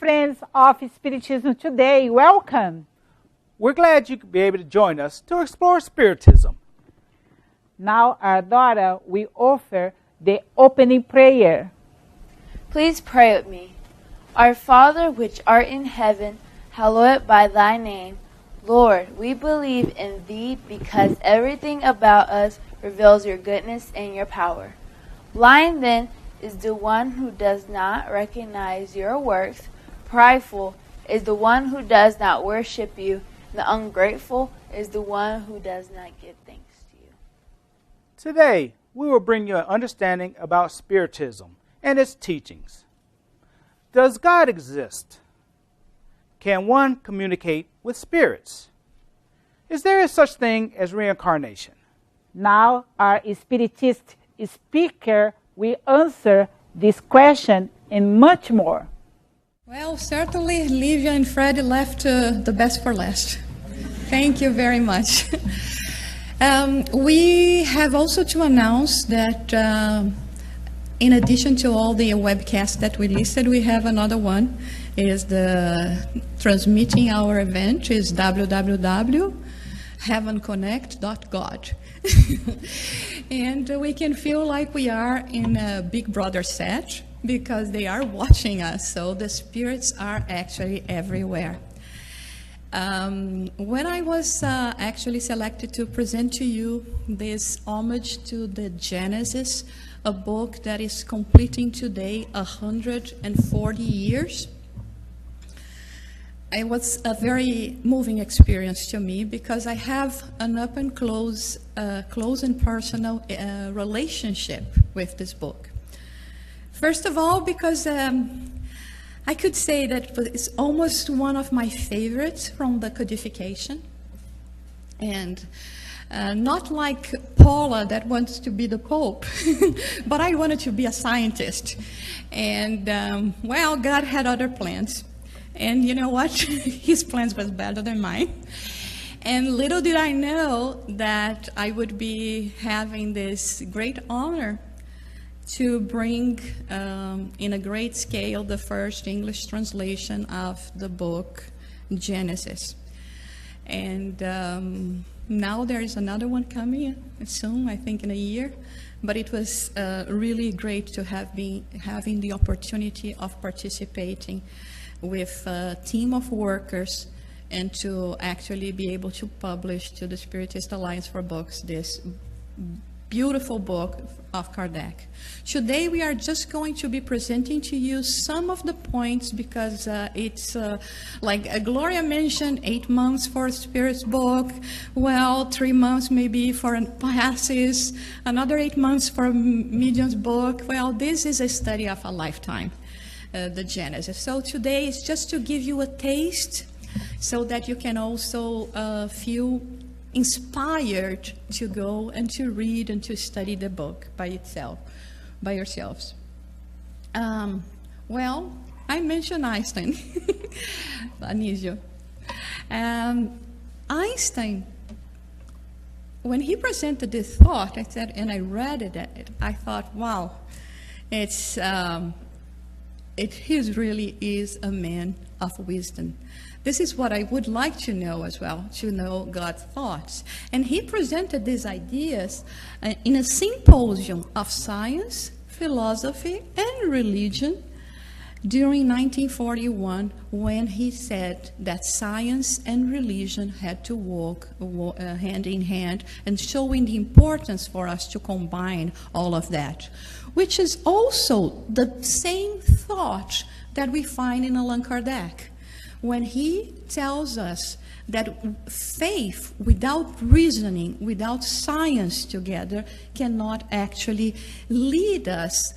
friends of Spiritism Today, welcome. We're glad you could be able to join us to explore Spiritism. Now our daughter will offer the opening prayer. Please pray with me. Our Father, which art in heaven, hallowed by thy name. Lord, we believe in thee because everything about us reveals your goodness and your power. Blind then is the one who does not recognize your works. Prideful is the one who does not worship you. The ungrateful is the one who does not give thanks to you. Today, we will bring you an understanding about Spiritism and its teachings. Does God exist? Can one communicate with spirits? Is there a such thing as reincarnation? Now our Spiritist speaker will answer this question and much more. Well, certainly Livia and Fred left the best for last. Thank you very much. We have also to announce that in addition to all the webcasts that we listed, we have another one. It is the transmitting our event is www.heavenconnect.god. And we can feel like we are in a Big Brother set because they are watching us. So the spirits are actually everywhere. When I was actually selected to present to you this homage to the Genesis, a book that is completing today 140 years, it was a very moving experience to me because I have an up and close and personal relationship with this book. First of all, because I could say that it's almost one of my favorites from the codification. And not like Paula that wants to be the Pope, but I wanted to be a scientist. And well, God had other plans. And you know what? His plans was better than mine. And little did I know that I would be having this great honor to bring in a great scale the first English translation of the book Genesis. And now there is another one coming soon, I think in a year. But it was really great to have having the opportunity of participating with a team of workers and to actually be able to publish to the Spiritist Alliance for Books this beautiful book of Kardec. Today we are just going to be presenting to you some of the points because it's like Gloria mentioned, 8 months for a Spirit's book, well, 3 months maybe for passes, another 8 months for a medium's book. Well, this is a study of a lifetime, the Genesis. So today is just to give you a taste so that you can also feel inspired to go and to read and to study the book by itself, by yourselves. Well, I mentioned Einstein. Anísio. Einstein, when he presented this thought, I said, and I read it, I thought, wow, he really is a man of wisdom. This is what I would like to know as well, to know God's thoughts. And he presented these ideas in a symposium of science, philosophy, and religion during 1941, when he said that science and religion had to walk hand in hand, and showing the importance for us to combine all of that, which is also the same thought that we find in Allan Kardec, when he tells us that faith without reasoning, without science together, cannot actually lead us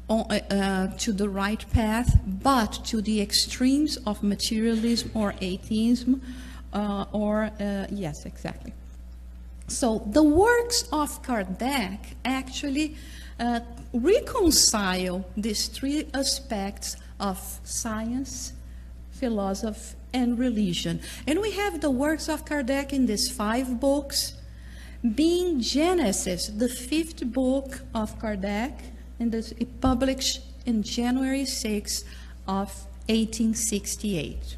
to the right path, but to the extremes of materialism or atheism, yes, exactly. So the works of Kardec actually reconcile these three aspects of science, philosophy, and religion. And we have the works of Kardec in these 5 books, being Genesis, the 5th book of Kardec, and this, it published in January 6th of 1868.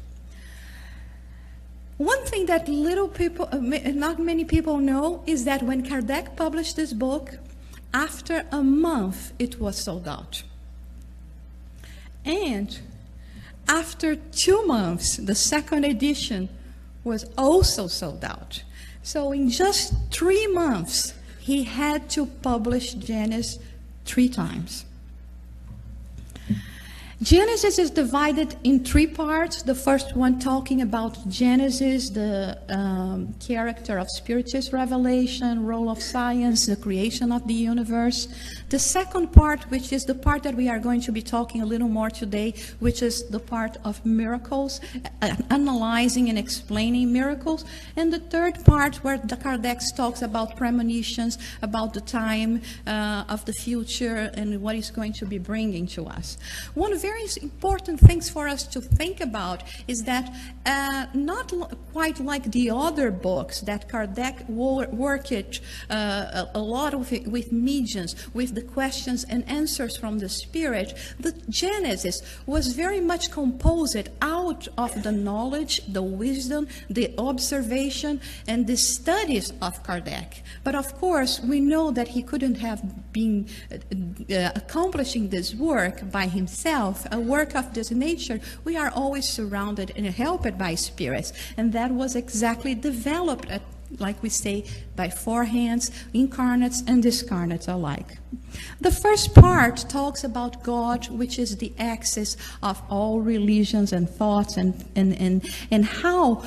One thing that not many people know is that when Kardec published this book, after a month it was sold out. And after 2 months, the second edition was also sold out. So in just 3 months, he had to publish Genesis 3 times. Genesis is divided in 3 parts. The first one talking about Genesis, the character of Spiritist revelation, role of science, the creation of the universe. The second part, which is the part that we are going to be talking a little more today, which is the part of miracles, analyzing and explaining miracles. And the third part, where Kardec talks about premonitions, about the time of the future and what is going to be bringing to us. One very important thing for us to think about is that not quite like the other books that Kardec worked a lot with mediums, with the questions and answers from the Spirit, the Genesis was very much composed out of the knowledge, the wisdom, the observation, and the studies of Kardec. But of course, we know that he couldn't have been accomplishing this work by himself, a work of this nature. We are always surrounded and helped by spirits, and that was exactly developed, like we say, by 4 hands, incarnates and discarnates alike. The first part talks about God, which is the axis of all religions and thoughts, and how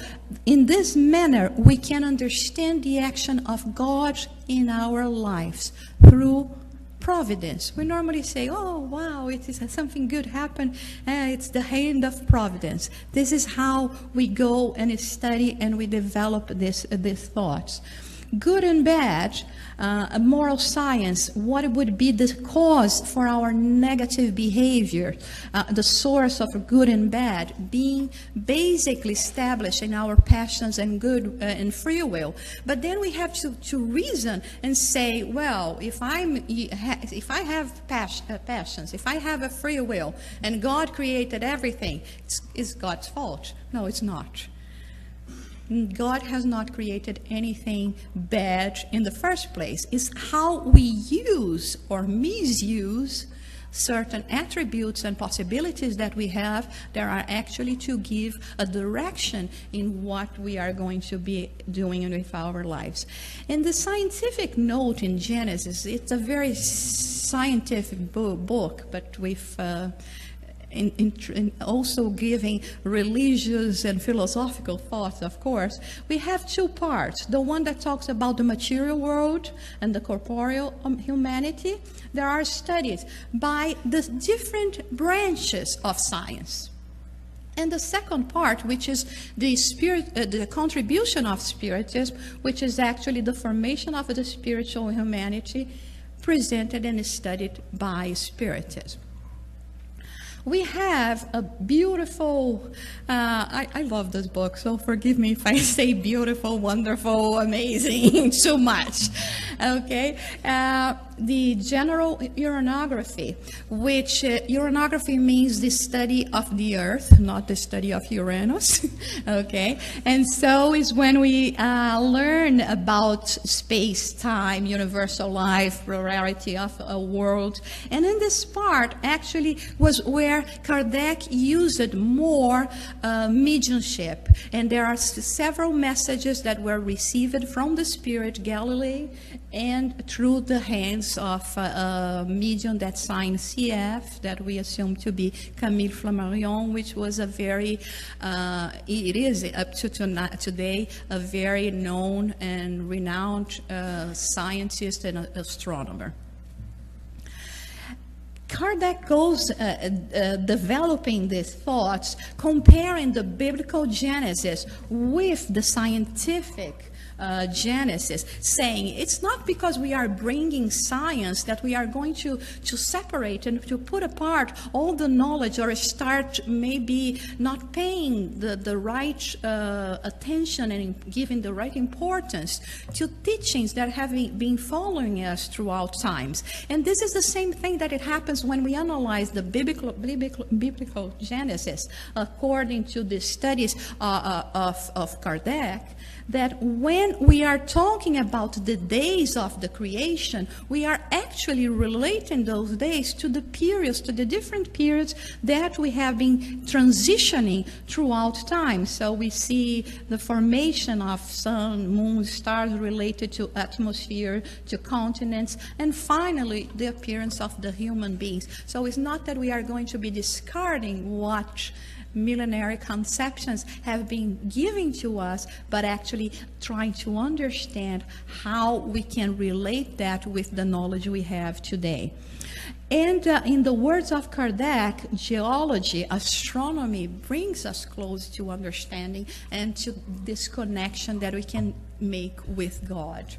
in this manner we can understand the action of God in our lives through providence. We normally say, oh wow, it is something good happened, it's the hand of providence. This is how we go and study and we develop these thoughts. Good and bad, moral science, what would be the cause for our negative behavior, the source of good and bad, being basically established in our passions and good and free will. But then we have to reason and say, well, if I have passions, if I have a free will, and God created everything, it's God's fault. No, it's not. God has not created anything bad in the first place. It's how we use or misuse certain attributes and possibilities that we have that are actually to give a direction in what we are going to be doing with our lives. And the scientific note in Genesis, it's a very scientific book, but with in also giving religious and philosophical thoughts, of course. We have 2 parts. The one that talks about the material world and the corporeal humanity. There are studies by the different branches of science. And the second part, which is the contribution of Spiritism, which is actually the formation of the spiritual humanity presented and studied by Spiritism. We have a beautiful, I love this book, so forgive me if I say beautiful, wonderful, amazing, too much, okay? The general uranography, which uranography means the study of the earth, not the study of Uranus, okay? And so is when we learn about space, time, universal life, plurality of a world. And in this part actually was where Kardec used more mediumship. And there are several messages that were received from the Spirit, Galilei, and through the hands of a medium that signed CF, that we assume to be Camille Flammarion, which was a very, it is up to today, a very known and renowned scientist and astronomer. Kardec goes developing these thoughts, comparing the biblical Genesis with the scientific Genesis, saying it's not because we are bringing science that we are going to separate and to put apart all the knowledge, or start maybe not paying the right attention and giving the right importance to teachings that have been following us throughout times. And this is the same thing that it happens when we analyze the biblical Genesis, according to the studies of Kardec, that when we are talking about the days of the creation, we are actually relating those days to the periods, to the different periods that we have been transitioning throughout time. So we see the formation of sun, moon, stars related to atmosphere, to continents, and finally the appearance of the human beings. So it's not that we are going to be discarding what millenary conceptions have been given to us, but actually trying to understand how we can relate that with the knowledge we have today. And in the words of Kardec, geology, astronomy brings us close to understanding and to this connection that we can make with God.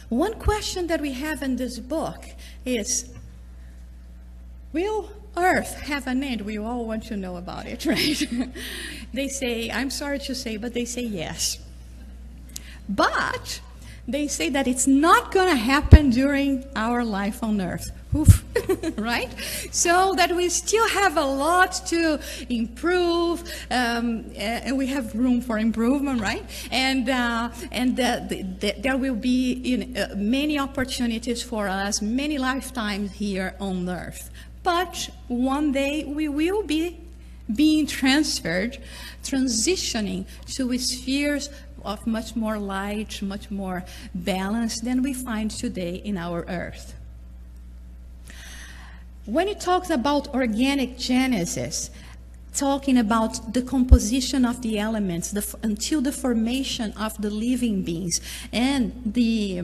One question that we have in this book is, will Earth have an end? We all want to know about it, right? They say, I'm sorry to say, but they say yes. But they say that it's not going to happen during our life on Earth. Oof. Right? So that we still have a lot to improve, and we have room for improvement, right? And there will be many opportunities for us, many lifetimes here on Earth. But one day we will be being transferred, transitioning to spheres of much more light, much more balance than we find today in our Earth. When it talks about organic Genesis, talking about the composition of the elements until the formation of the living beings, and the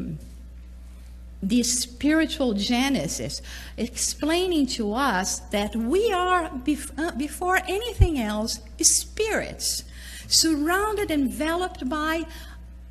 spiritual Genesis, explaining to us that we are, before anything else, spirits, surrounded, enveloped by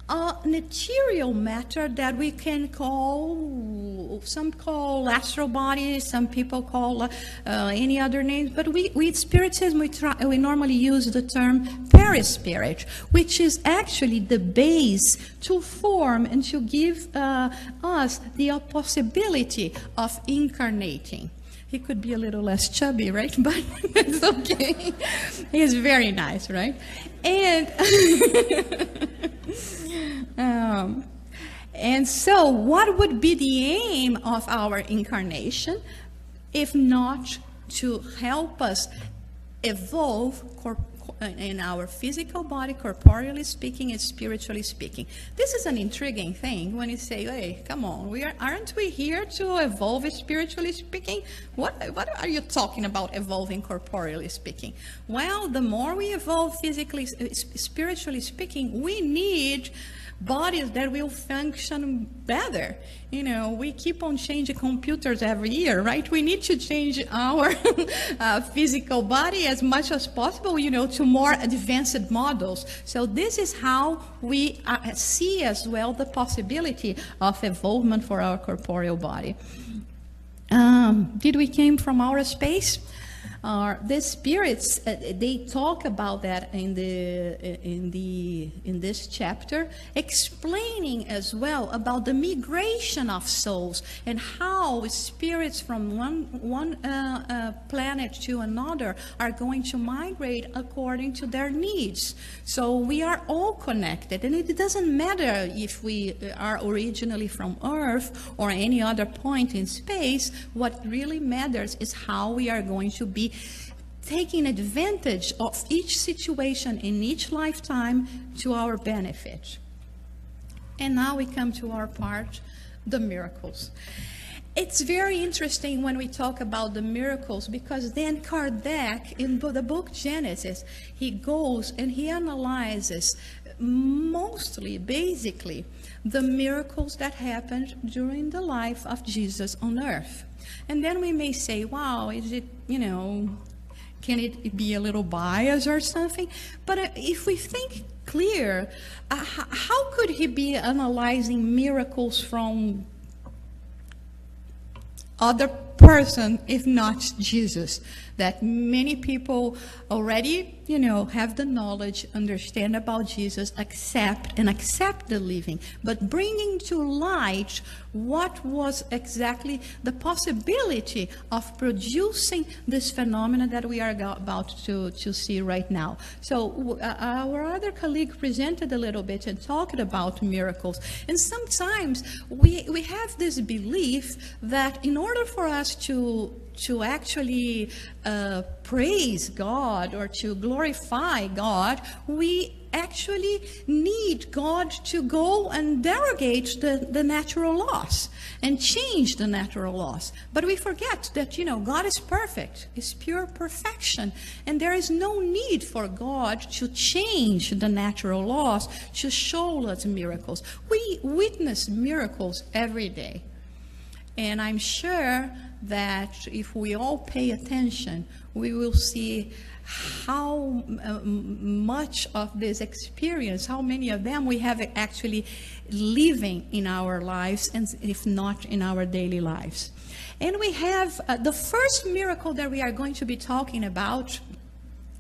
a material matter that we can call, some call astral bodies, some people call any other names, but with Spiritism we normally use the term perispirit, which is actually the base to form and to give us the possibility of incarnating. He could be a little less chubby, right? But it's okay. He's very nice, right? And so what would be the aim of our incarnation if not to help us evolve in our physical body, corporeally speaking and spiritually speaking? This is an intriguing thing when you say, hey, come on, aren't we here to evolve spiritually speaking? What are you talking about evolving corporeally speaking? Well, the more we evolve physically, spiritually speaking, we need bodies that will function better. You know, we keep on changing computers every year, right? We need to change our physical body as much as possible, you know, to more advanced models. So this is how we see as well the possibility of evolvement for our corporeal body. Did we came from outer space? The spirits, they talk about that in this chapter, explaining as well about the migration of souls and how spirits from one planet to another are going to migrate according to their needs. So we are all connected, and it doesn't matter if we are originally from Earth or any other point in space. What really matters is how we are going to be taking advantage of each situation in each lifetime to our benefit. And now we come to our part, the miracles. It's very interesting when we talk about the miracles, because then Kardec, in the book Genesis, he goes and he analyzes mostly, basically, the miracles that happened during the life of Jesus on earth. And then we may say, wow, is it, you know, can it be a little biased or something? But if we think clear. How could he be analyzing miracles from other person if not Jesus? That many people already, have the knowledge, understand about Jesus, accept the living, but bringing to light what was exactly the possibility of producing this phenomena that we are about to see right now. So our other colleague presented a little bit and talked about miracles. And sometimes we have this belief that in order for us to actually praise God or to glorify God, we actually need God to go and derogate the natural laws and change the natural laws. But we forget that, God is perfect, is pure perfection, and there is no need for God to change the natural laws to show us miracles. We witness miracles every day. And I'm sure that if we all pay attention, we will see how much of this experience, how many of them we have actually living in our lives, and if not in our daily lives. And we have the first miracle that we are going to be talking about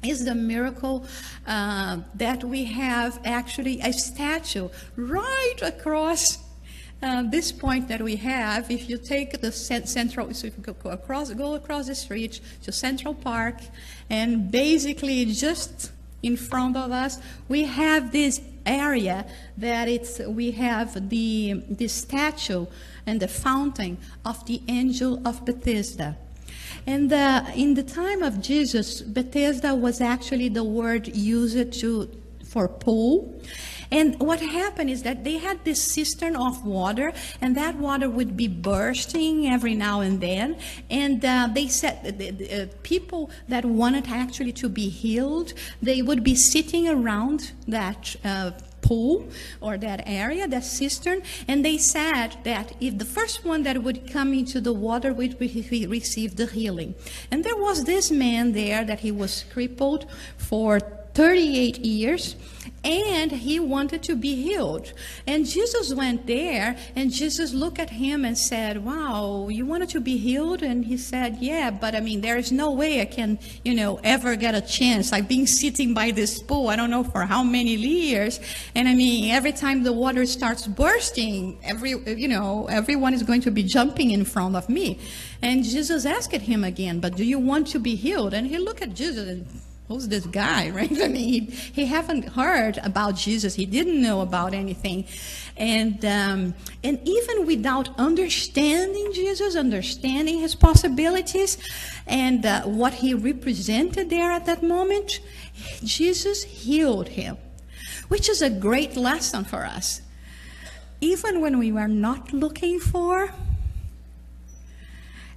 is the miracle that we have actually a statue right across this point that we have. If you take the central, so if you go across the street to Central Park, and basically just in front of us, we have this area that we have the statue and the fountain of the angel of Bethesda. And in the time of Jesus, Bethesda was actually the word used for pool. And what happened is that they had this cistern of water, and that water would be bursting every now and then. And they said people that wanted actually to be healed, they would be sitting around that pool or that area, that cistern, and they said that if the first one that would come into the water would receive the healing. And there was this man there that he was crippled for 38 years, and he wanted to be healed. And Jesus went there, and Jesus looked at him and said, wow, you wanted to be healed? And he said, yeah, but there is no way I can, ever get a chance. I've been sitting by this pool, I don't know for how many years, and every time the water starts bursting, everyone is going to be jumping in front of me. And Jesus asked him again, but do you want to be healed? And he looked at Jesus and, who's this guy, right? He haven't heard about Jesus. He didn't know about anything. And even without understanding Jesus, understanding his possibilities, and what he represented there at that moment, Jesus healed him, which is a great lesson for us. Even when we were not looking for,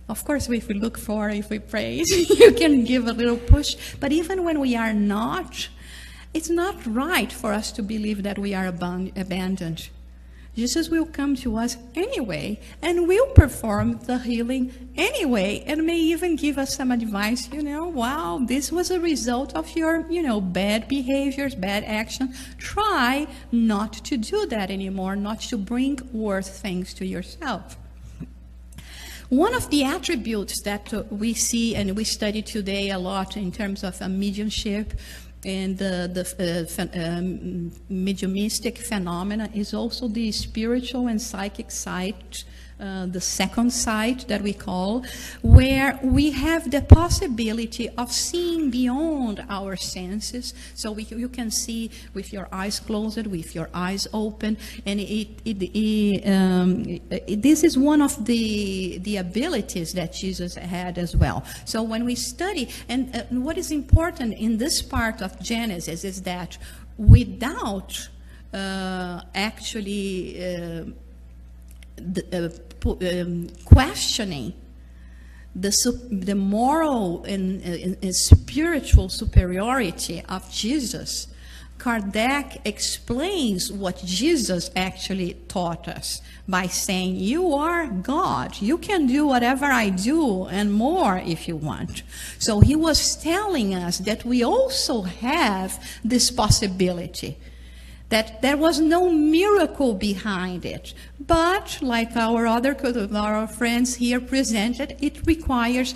of course, if we look for, if we praise, you can give a little push. But even when we are not, it's not right for us to believe that we are abandoned. Jesus will come to us anyway, and will perform the healing anyway, and may even give us some advice, wow, this was a result of your, bad behaviors, bad action. Try not to do that anymore, not to bring worse things to yourself. One of the attributes that we see and we study today a lot in terms of mediumship and the mediumistic phenomena is also the spiritual and psychic sight, the second sight that we call, where we have the possibility of seeing beyond our senses. So you can see with your eyes closed, with your eyes open, and this is one of the abilities that Jesus had as well. So when we study, and what is important in this part of Genesis is that without questioning the moral and spiritual superiority of Jesus, Kardec explains what Jesus actually taught us by saying, you are God. You can do whatever I do and more if you want. So he was telling us that we also have this possibility. that there was no miracle behind it. But like our friends here presented, it requires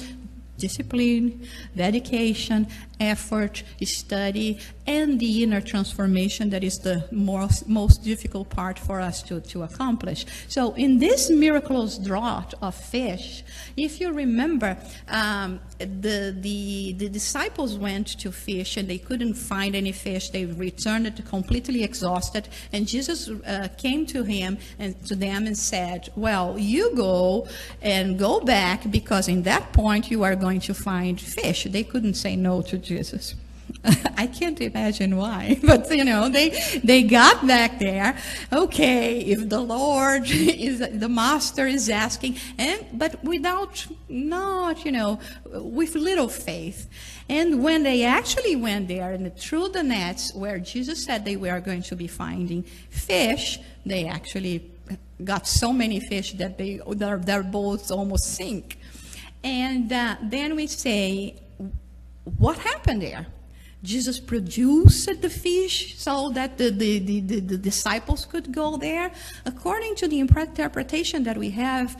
discipline, dedication, effort, study, and the inner transformation that is the most difficult part for us to accomplish. So in this miraculous draught of fish, if you remember, the disciples went to fish and they couldn't find any fish. They returned completely exhausted, and Jesus came to them and said, well, you go back, because in that point you are going to find fish. They couldn't say no to Jesus. I can't imagine why, but they got back there. Okay, if the Lord is the master is asking, but with little faith. And when they actually went there and threw the nets where Jesus said they were going to be finding fish, they actually got so many fish that their boats almost sink. And then we say, what happened there? Jesus produced the fish so that the disciples could go there. According to the interpretation that we have,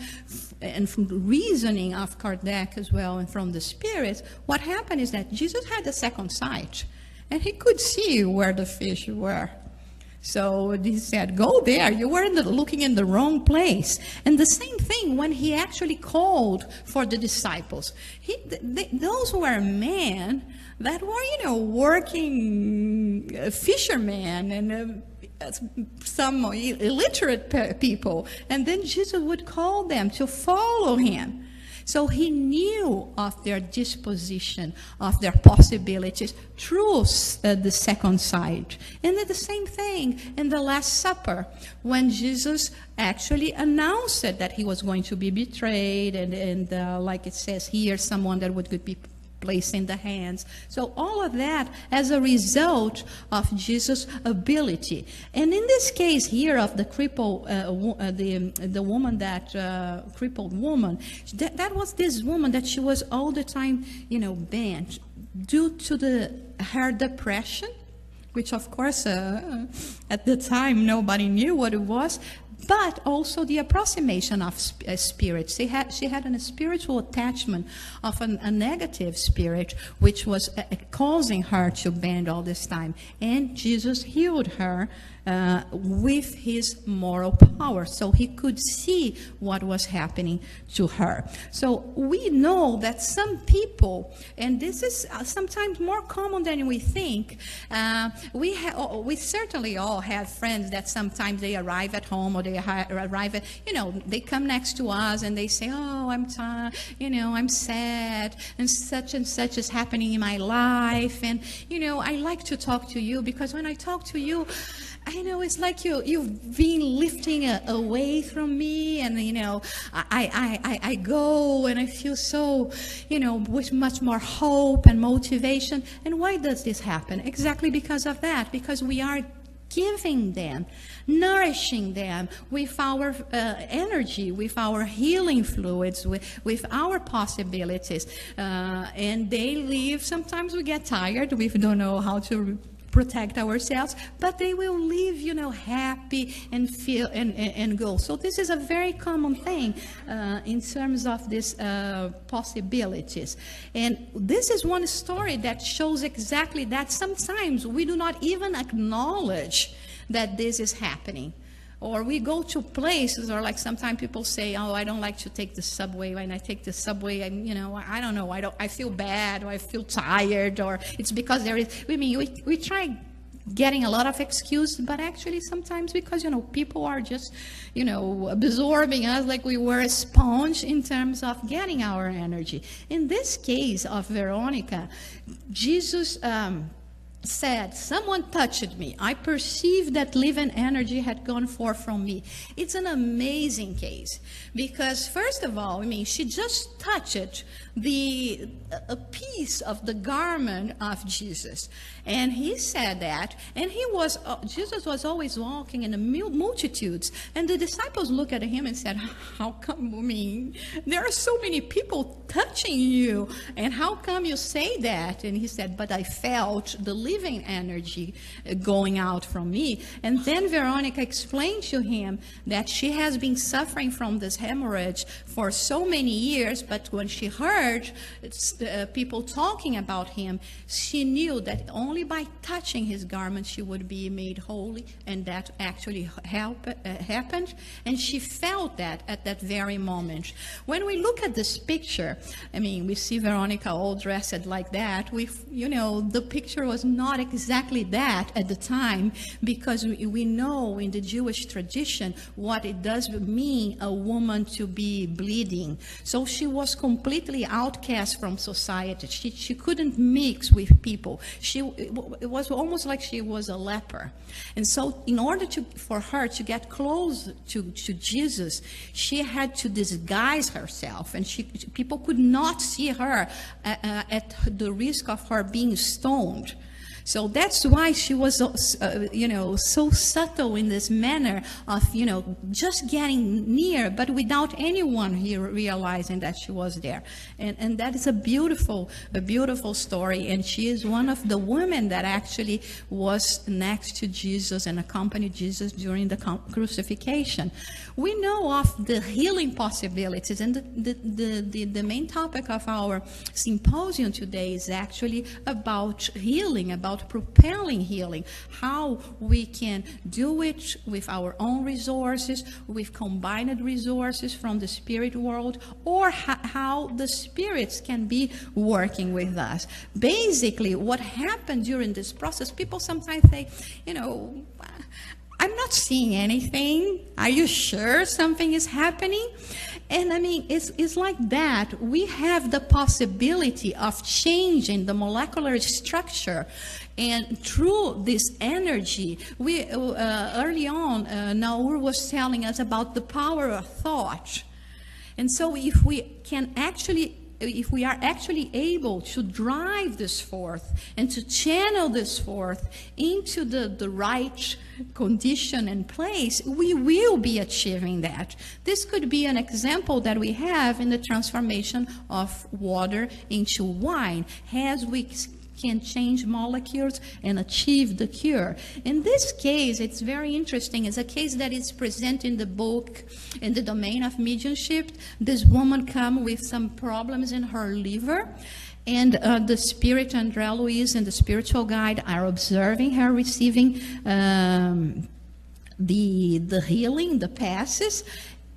and from the reasoning of Kardec as well, and from the spirits, what happened is that Jesus had a second sight, and he could see where the fish were. So he said, go there. You were looking in the wrong place. And the same thing when he actually called for the disciples. Those were men that were, working fishermen and some illiterate people. And then Jesus would call them to follow him. So he knew of their disposition, of their possibilities through the second sight. And the same thing in the Last Supper, when Jesus actually announced that he was going to be betrayed, and like it says here, someone that would be placed in the hands. So all of that as a result of Jesus' ability. And in this case here of the crippled, the woman that crippled woman, that was this woman that she was all the time, bent due to her depression, which of course at the time nobody knew what it was. But also the approximation of spirits. She had a spiritual attachment of a negative spirit, which was causing her to bend all this time. And Jesus healed her with his moral power, so he could see what was happening to her. So we know that some people, and this is sometimes more common than we think, we certainly all have friends that sometimes they arrive at home, or they arrive at, they come next to us and they say, oh, I'm tired, I'm sad, and such is happening in my life, and I like to talk to you, because when I talk to you, it's like you've been lifting away from me, and I go and I feel so, with much more hope and motivation. And why does this happen? Exactly because of that, because we are giving them, nourishing them with our energy, with our healing fluids, with our possibilities, and they leave. Sometimes we get tired, we don't know how to protect ourselves, but they will leave, happy and feel and go. So this is a very common thing in terms of these possibilities. And this is one story that shows exactly that. Sometimes we do not even acknowledge that this is happening. Or we go to places, or like sometimes people say, oh, I don't like to take the subway. When I take the subway, I don't know, I feel bad, or I feel tired, or it's because there is, we try getting a lot of excuses, but actually sometimes because, people are just, absorbing us like we were a sponge in terms of getting our energy. In this case of Veronica, Jesus said, someone touched me. I perceived that living energy had gone forth from me. It's an amazing case, because first of all, she just touched a piece of the garment of Jesus. And he said that, and Jesus was always walking in the multitudes, and the disciples looked at him and said, how come, I mean, there are so many people touching you, and how come you say that? And he said, but I felt the living energy going out from me. And then Veronica explained to him that she has been suffering from this hemorrhage for so many years, but when she heard people talking about him, she knew that only by touching his garment she would be made holy, and that actually happened, and she felt that at that very moment. When we look at this picture, I mean, we see Veronica all dressed like that. The picture was not exactly that at the time, because we know in the Jewish tradition what it does mean a woman to be bleeding. So she was completely outcast from society. She couldn't mix with people. It was almost like she was a leper. And so in order for her to get close to Jesus, she had to disguise herself, and people could not see her at the risk of her being stoned. So that's why she was, so subtle in this manner of, just getting near, but without anyone here realizing that she was there. And that is a beautiful story. And she is one of the women that actually was next to Jesus and accompanied Jesus during the crucifixion. We know of the healing possibilities, and the main topic of our symposium today is actually about healing, about propelling healing, how we can do it with our own resources, with combined resources from the spirit world, or how the spirits can be working with us. Basically, what happened during this process, people sometimes say, I'm not seeing anything. Are you sure something is happening? And I mean, it's like that. We have the possibility of changing the molecular structure. And through this energy, we early on, Naur was telling us about the power of thought. And so if we are actually able to drive this forth and to channel this forth into the right condition and place, we will be achieving that. This could be an example that we have in the transformation of water into wine, as we can change molecules and achieve the cure. In this case, it's very interesting. It's a case that is present in the book, in the domain of mediumship. This woman come with some problems in her liver, and the spirit André Luiz and the spiritual guide are observing her receiving the healing, the passes,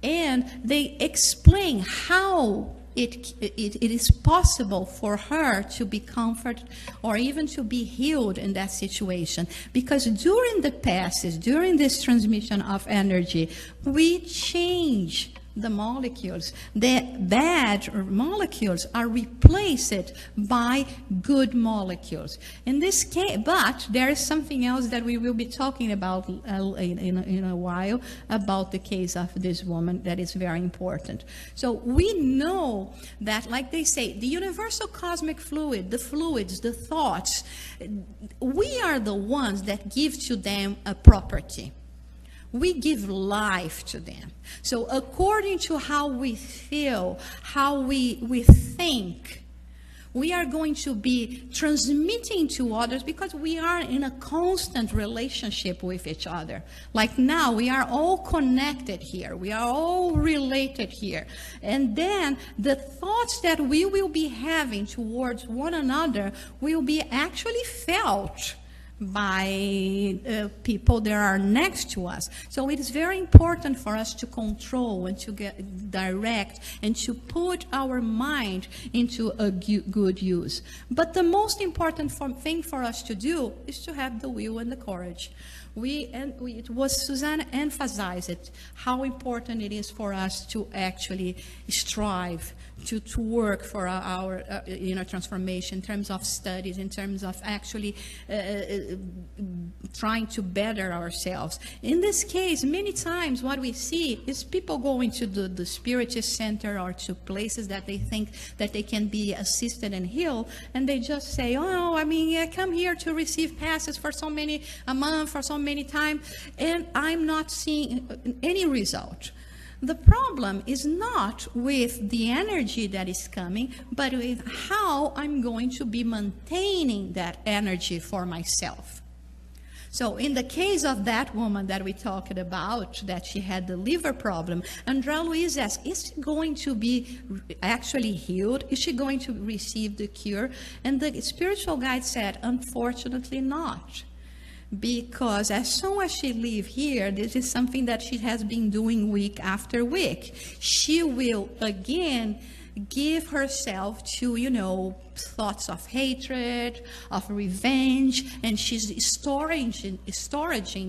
and they explain how it is possible for her to be comforted or even to be healed in that situation. Because during the passes, during this transmission of energy, we change the molecules. The bad molecules are replaced by good molecules. In this case, but there is something else that we will be talking about in a while about the case of this woman that is very important. So we know that, like they say, the universal cosmic fluid, the fluids, the thoughts, we are the ones that give to them a property. We give life to them. So according to how we feel, how we think, we are going to be transmitting to others, because we are in a constant relationship with each other. Like now, we are all connected here. We are all related here. And then the thoughts that we will be having towards one another will be actually felt by people that are next to us. So it is very important for us to control and to direct and to put our mind into a good use. But the most important thing for us to do is to have the will and the courage. It was Suzanne emphasized it, how important it is for us to actually strive to work for our inner transformation, in terms of studies, in terms of actually trying to better ourselves. In this case, many times what we see is people going to the Spiritist Center or to places that they think that they can be assisted and healed, and they just say, oh, I mean, I come here to receive passes for so many a month, for so many time, and I'm not seeing any result. The problem is not with the energy that is coming, but with how I'm going to be maintaining that energy for myself. So in the case of that woman that we talked about, that she had the liver problem, Andrea Louise asked, is she going to be actually healed? Is she going to receive the cure? And the spiritual guide said, unfortunately not. Because as soon as she leaves here, this is something that she has been doing week after week. She will again give herself to, you know, thoughts of hatred, of revenge, and she's storing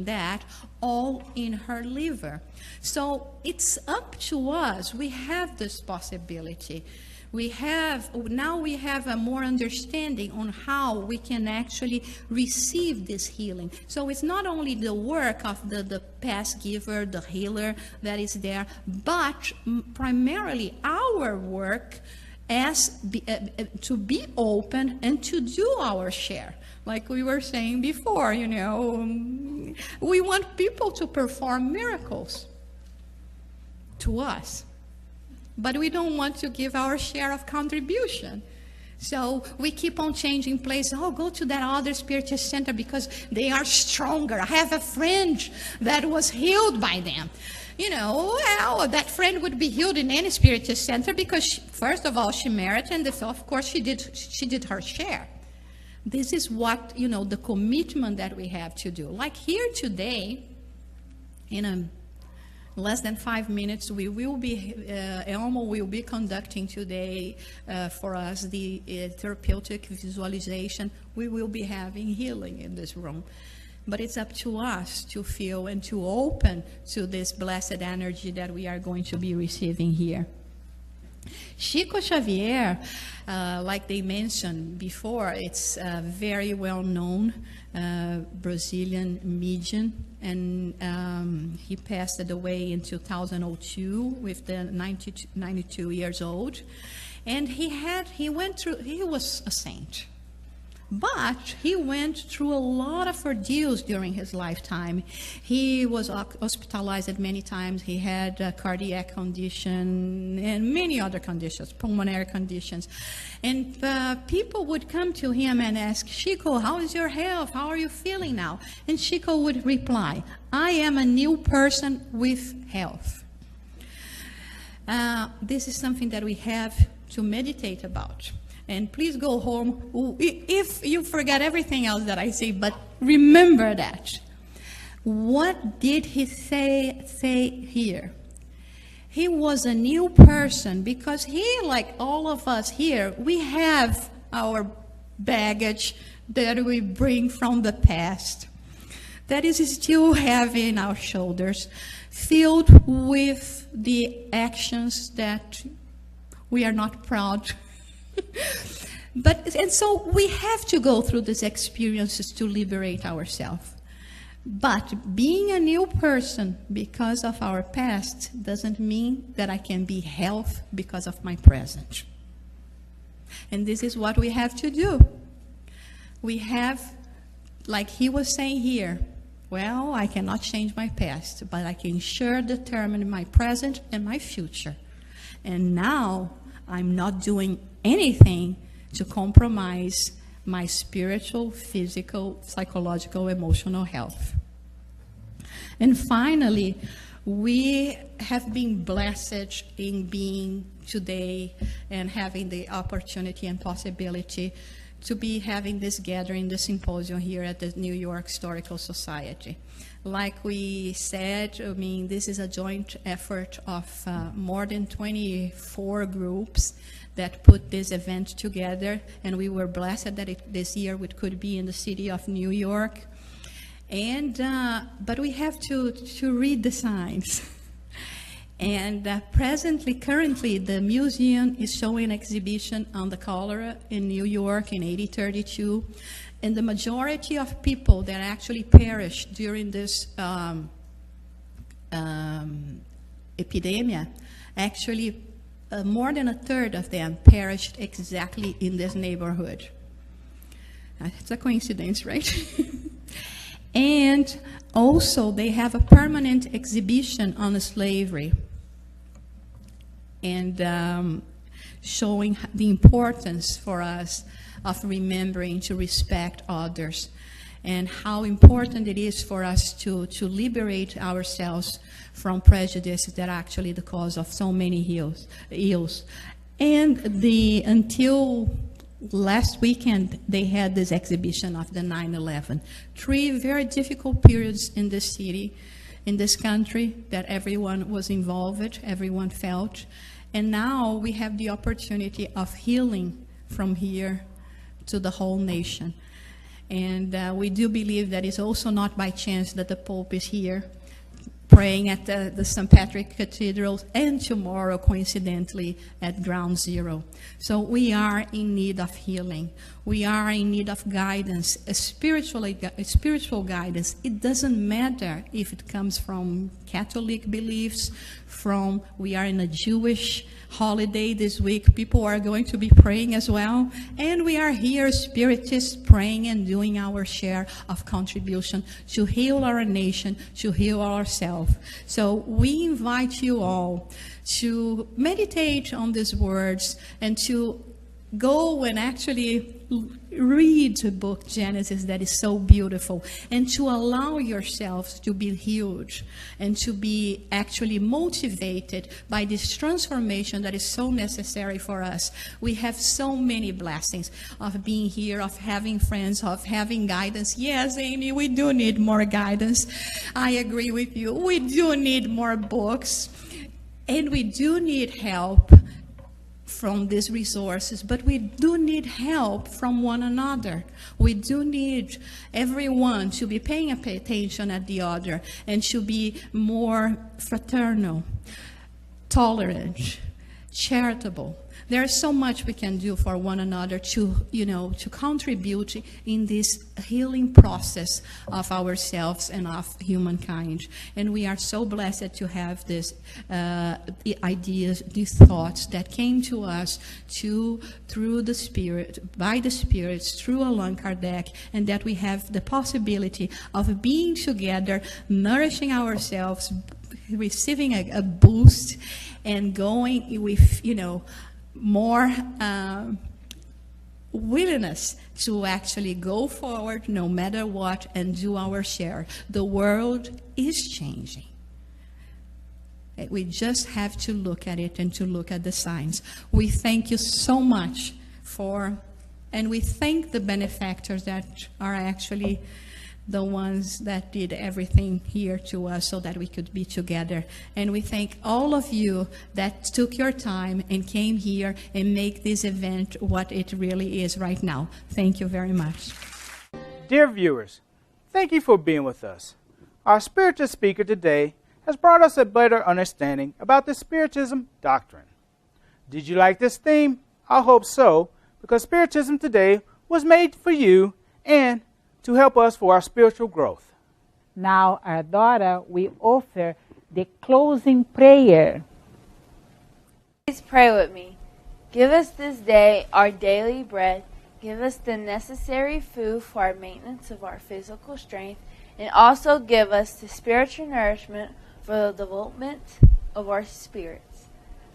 that all in her liver. So it's up to us. We have this possibility. Now we have a more understanding on how we can actually receive this healing. So it's not only the work of the past giver, the healer that is there, but primarily our work as to be open and to do our share. Like we were saying before, you know, we want people to perform miracles to us. But we don't want to give our share of contribution. So we keep on changing places. Oh, go to that other Spiritist center because they are stronger. I have a friend that was healed by them. You know, well, that friend would be healed in any Spiritist center because, first of all, she merited, and of course, she did her share. This is what, you know, the commitment that we have to do. Like here today, in less than 5 minutes, we will be, Elmo will be conducting today for us the therapeutic visualization. We will be having healing in this room. But it's up to us to feel and to open to this blessed energy that we are going to be receiving here. Chico Xavier, like they mentioned before, it's very well-known Brazilian medium, and he passed away in 2002 with the 92 years old. And he was a saint. But he went through a lot of ordeals during his lifetime. He was hospitalized many times. He had a cardiac condition and many other conditions, pulmonary conditions. And people would come to him and ask, Chico, how is your health? How are you feeling now? And Chico would reply, I am a new person with health. This is something that we have to meditate about. And please go home, if you forget everything else that I say, but remember that. What did he say here? He was a new person because he, like all of us here, we have our baggage that we bring from the past, that is still heavy in our shoulders, filled with the actions that we are not proud. And so we have to go through these experiences to liberate ourselves. But being a new person because of our past doesn't mean that I can be healthy because of my present. And this is what we have to do. We have, like he was saying here, well, I cannot change my past, but I can sure determine my present and my future. And now I'm not doing anything to compromise my spiritual, physical, psychological, emotional health. And finally, we have been blessed in being today and having the opportunity and possibility to be having this gathering, this symposium here at the New York Historical Society. Like we said, I mean, this is a joint effort of more than 24 groups that put this event together, and we were blessed that this year it could be in the city of New York. And but we have to read the signs. And currently, the museum is showing an exhibition on the cholera in New York in 1832. And the majority of people that actually perished during this epidemic, actually more than a third of them perished exactly in this neighborhood. It's a coincidence, right? And also, they have a permanent exhibition on slavery, and showing the importance for us of remembering to respect others, and how important it is for us to liberate ourselves from prejudice that are actually the cause of so many ills. And until last weekend, they had this exhibition of the 9/11. 3 very difficult periods in this city, in this country, that everyone was involved, everyone felt. And now we have the opportunity of healing from here to the whole nation. And we do believe that it's also not by chance that the Pope is here praying at the St. Patrick Cathedral, and tomorrow, coincidentally, at Ground Zero. So we are in need of healing. We are in need of guidance, a spiritual guidance. It doesn't matter if it comes from Catholic beliefs, we are in a Jewish holiday this week. People are going to be praying as well. And we are here, Spiritists, praying and doing our share of contribution to heal our nation, to heal ourselves. So we invite you all to meditate on these words and to go and actually read the book Genesis, that is so beautiful, and to allow yourselves to be healed and to be actually motivated by this transformation that is so necessary for us. We have so many blessings of being here, of having friends, of having guidance. Yes, Amy, we do need more guidance. I agree with you. We do need more books, and we do need help from these resources, but we do need help from one another. We do need everyone to be paying attention at the other and to be more fraternal, tolerant, charitable. There's so much we can do for one another to contribute in this healing process of ourselves and of humankind. And we are so blessed to have these ideas, these thoughts that came to us through the Spirit, by the Spirits, through Allan Kardec, and that we have the possibility of being together, nourishing ourselves, receiving a boost, and going with, more willingness to actually go forward no matter what and do our share. The world is changing. We just have to look at it and to look at the signs. We thank you so much and we thank the benefactors that are actually the ones that did everything here to us so that we could be together. And we thank all of you that took your time and came here and make this event what it really is right now. Thank you very much. Dear viewers, thank you for being with us. Our Spiritist speaker today has brought us a better understanding about the Spiritism Doctrine. Did you like this theme? I hope so, because Spiritism Today was made for you and to help us for our spiritual growth. Now, our daughter will offer the closing prayer. Please pray with me. Give us this day our daily bread. Give us the necessary food for our maintenance of our physical strength, and also give us the spiritual nourishment for the development of our spirits.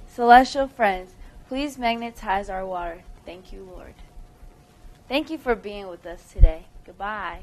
Celestial friends, please magnetize our water. Thank you, Lord. Thank you for being with us today. Goodbye.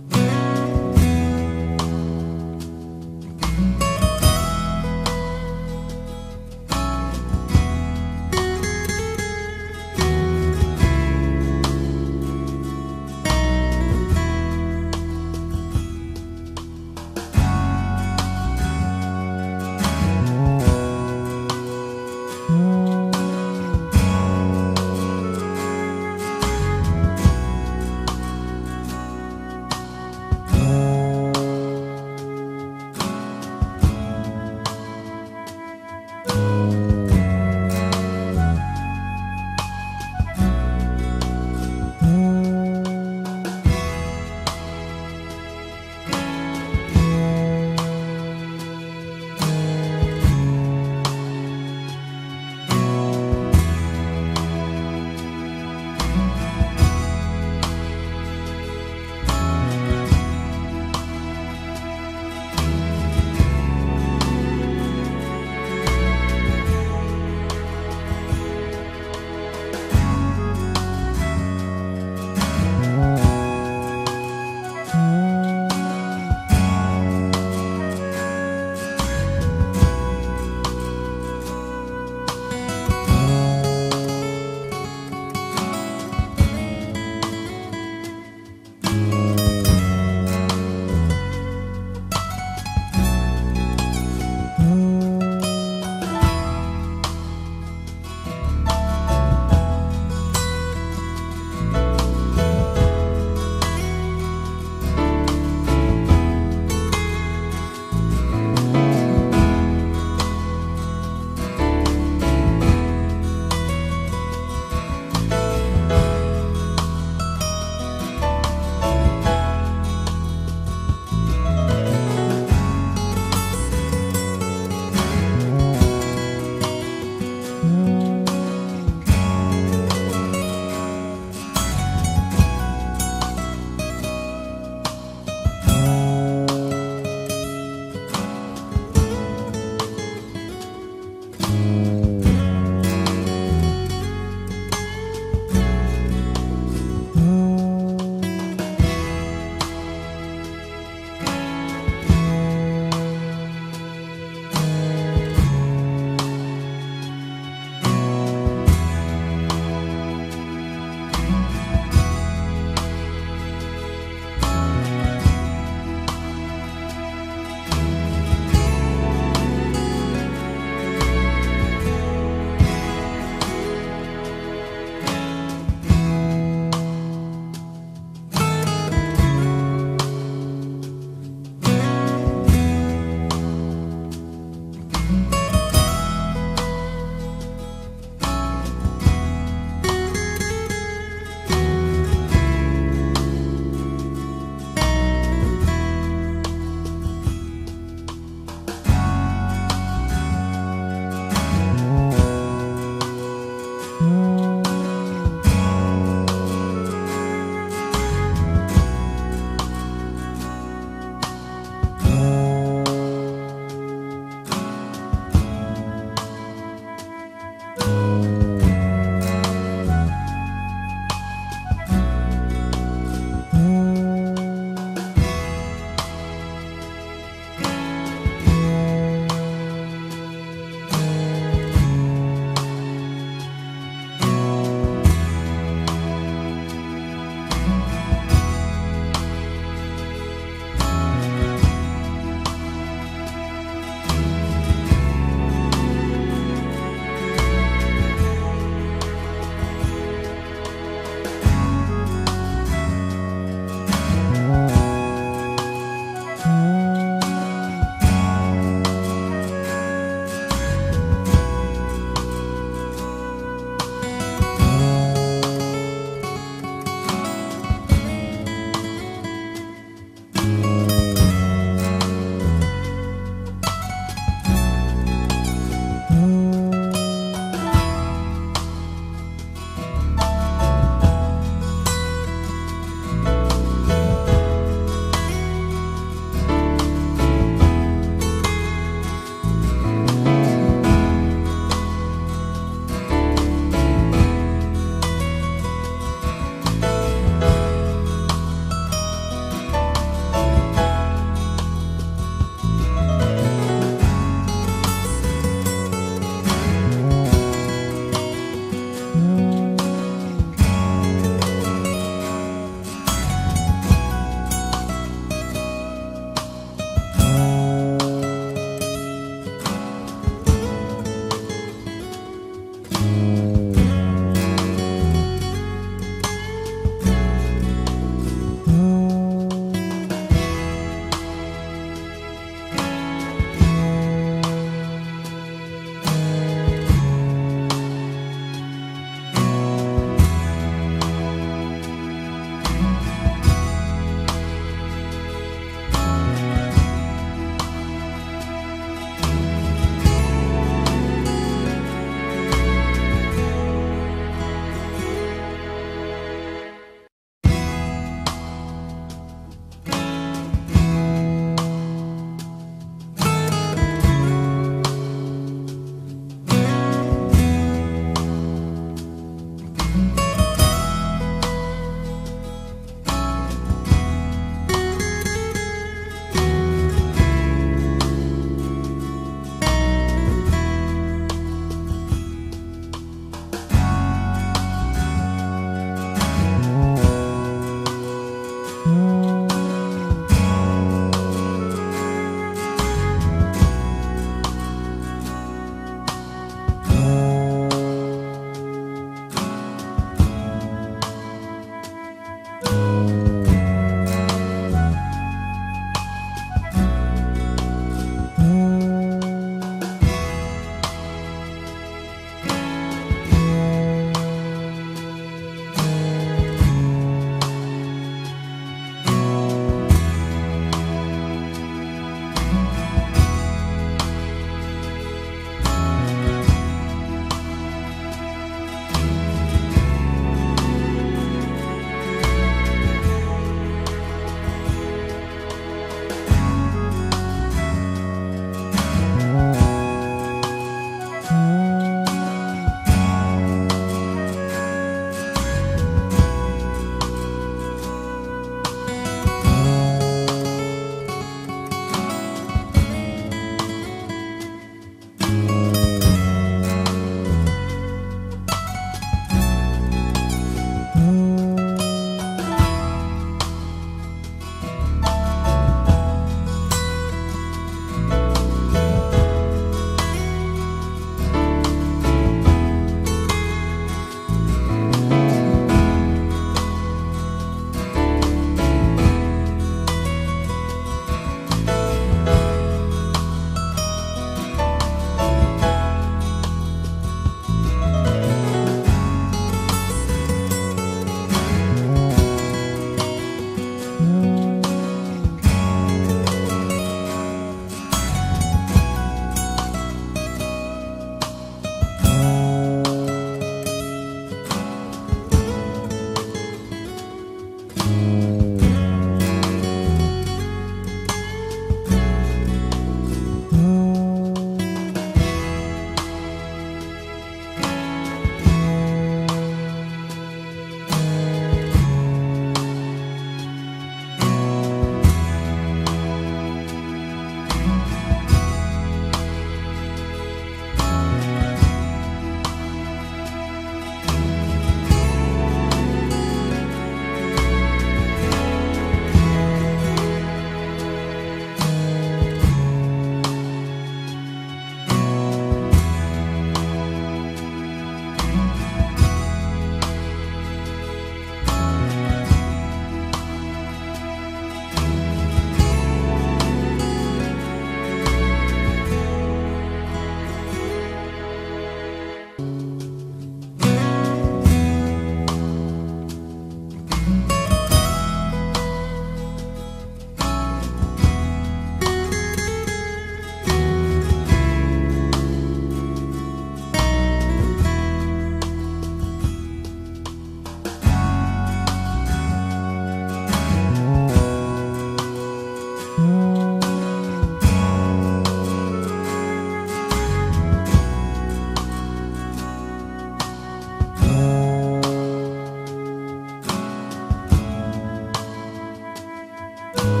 you.